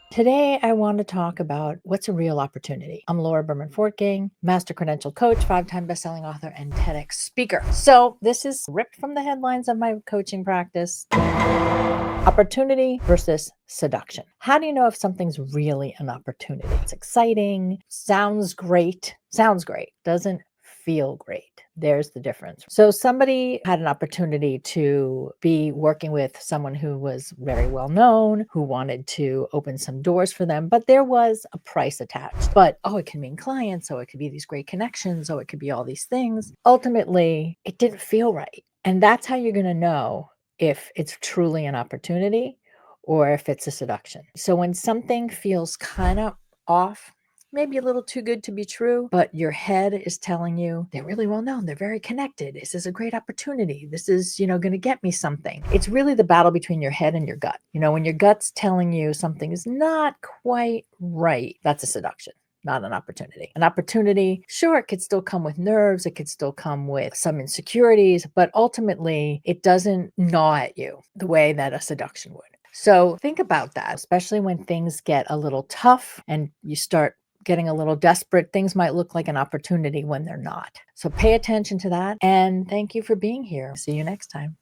Today, I want to talk about what's a real opportunity. I'm Laura Berman Fortgang, master credential coach, 5-time bestselling author, and TEDx speaker. So, this is ripped from the headlines of my coaching practice. Opportunity versus seduction. How do you know if something's really an opportunity? It's exciting, sounds great, doesn't feel great. There's the difference. So somebody had an opportunity to be working with someone who was very well known, who wanted to open some doors for them, but there was a price attached. But it can mean clients, it could be these great connections, it could be all these things. Ultimately, it didn't feel right. And that's how you're going to know if it's truly an opportunity or if it's a seduction. So when something feels kind of off, maybe a little too good to be true, but your head is telling you they're really well known, they're very connected, this is a great opportunity, this is, going to get me something. It's really the battle between your head and your gut. When your gut's telling you something is not quite right, that's a seduction, not an opportunity. An opportunity, sure, it could still come with nerves, it could still come with some insecurities, but ultimately it doesn't gnaw at you the way that a seduction would. So think about that, especially when things get a little tough and you start getting a little desperate. Things might look like an opportunity when they're not. So pay attention to that. And thank you for being here. See you next time.